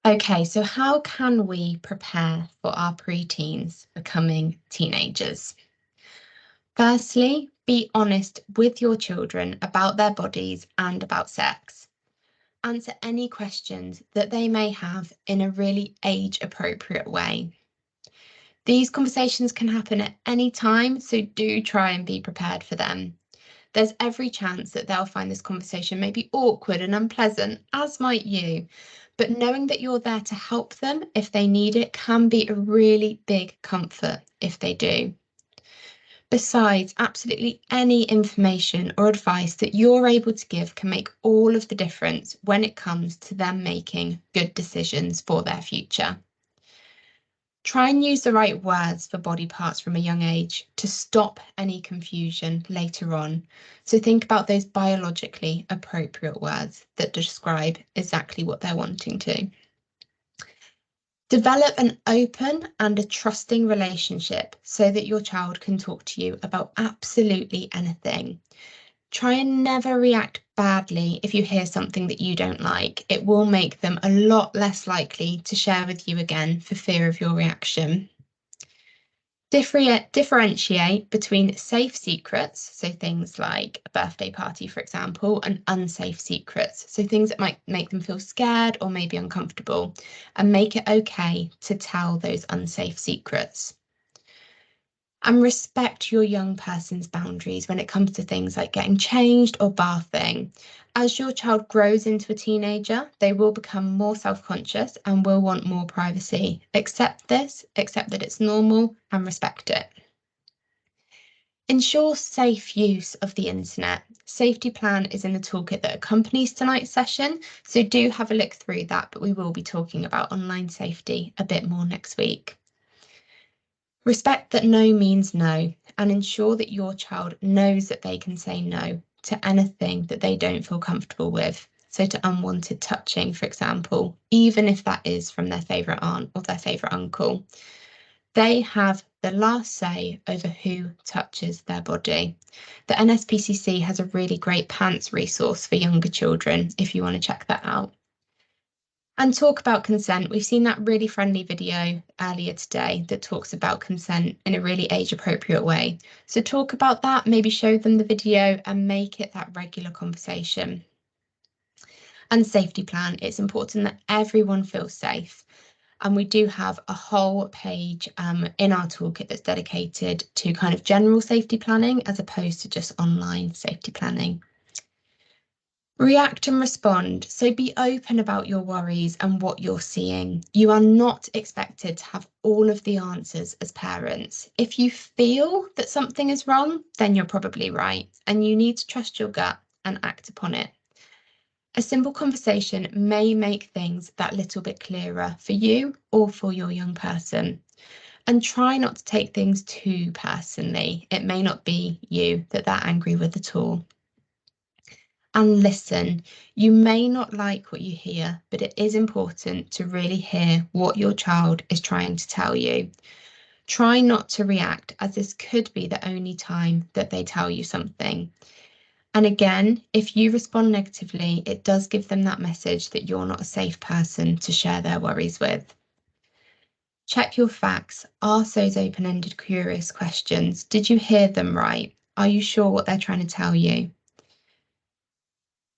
Okay, so how can we prepare for our preteens becoming teenagers? Firstly, be honest with your children about their bodies and about sex. Answer any questions that they may have in a really age-appropriate way. These conversations can happen at any time, so do try and be prepared for them. There's every chance that they'll find this conversation maybe awkward and unpleasant, as might you. But knowing that you're there to help them if they need it can be a really big comfort if they do. Besides, absolutely any information or advice that you're able to give can make all of the difference when it comes to them making good decisions for their future. Try and use the right words for body parts from a young age to stop any confusion later on. So think about those biologically appropriate words that describe exactly what they're wanting to. Develop an open and a trusting relationship so that your child can talk to you about absolutely anything. Try and never react badly if you hear something that you don't like. It will make them a lot less likely to share with you again for fear of your reaction. Differentiate between safe secrets, so things like a birthday party, for example, and unsafe secrets, so things that might make them feel scared or maybe uncomfortable, and make it okay to tell those unsafe secrets. And respect your young person's boundaries when it comes to things like getting changed or bathing. As your child grows into a teenager, they will become more self-conscious and will want more privacy. Accept this, accept that it's normal, and respect it. Ensure safe use of the internet. Safety Plan is in the toolkit that accompanies tonight's session, so do have a look through that, but we will be talking about online safety a bit more next week. Respect that no means no, and ensure that your child knows that they can say no to anything that they don't feel comfortable with. So to unwanted touching, for example, even if that is from their favourite aunt or their favourite uncle. They have the last say over who touches their body. The NSPCC has a really great pants resource for younger children if you want to check that out. And talk about consent. We've seen that really friendly video earlier today that talks about consent in a really age-appropriate way. So talk about that, maybe show them the video and make it that regular conversation. And safety plan. It's important that everyone feels safe. And we do have a whole page in our toolkit that's dedicated to kind of general safety planning as opposed to just online safety planning. React and respond. So be open about your worries and what you're seeing. You are not expected to have all of the answers as parents. If you feel that something is wrong, then you're probably right, and you need to trust your gut and act upon it. A simple conversation may make things that little bit clearer for you or for your young person. And try not to take things too personally. It may not be you that they're angry with at all. And listen, you may not like what you hear, but it is important to really hear what your child is trying to tell you. Try not to react, as this could be the only time that they tell you something. And again, if you respond negatively, it does give them that message that you're not a safe person to share their worries with. Check your facts. Ask those open-ended, curious questions. Did you hear them right? Are you sure what they're trying to tell you?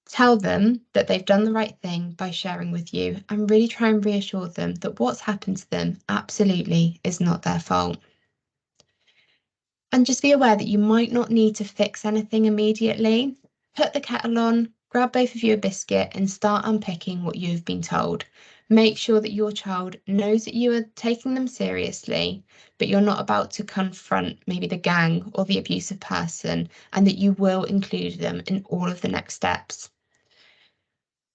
Tell them that they've done the right thing by sharing with you and really try and reassure them that what's happened to them absolutely is not their fault. And just be aware that you might not need to fix anything immediately. Put the kettle on, grab both of you a biscuit and start unpicking what you've been told. Make sure that your child knows that you are taking them seriously, but you're not about to confront maybe the gang or the abusive person, and that you will include them in all of the next steps.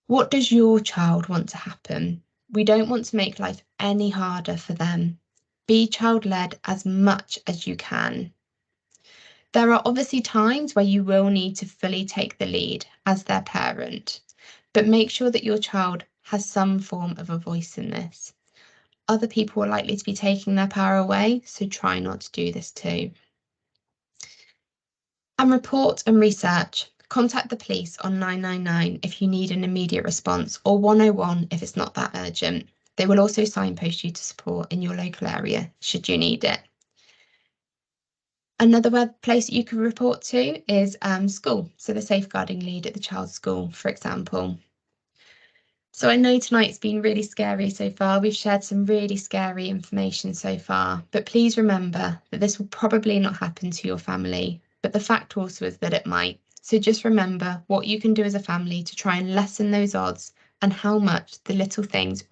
What does your child want to happen? We don't want to make life any harder for them. Be child-led as much as you can. There are obviously times where you will need to fully take the lead as their parent, but make sure that your child has some form of a voice in this. Other people are likely to be taking their power away, so try not to do this too. And report and research. Contact the police on 999 if you need an immediate response, or 101 if it's not that urgent. They will also signpost you to support in your local area should you need it. Another place that you can report to is school, so the safeguarding lead at the child's school, for example. So I know tonight's been really scary so far. We've shared some really scary information so far, but please remember that this will probably not happen to your family, but the fact also is that it might. So just remember what you can do as a family to try and lessen those odds and how much the little things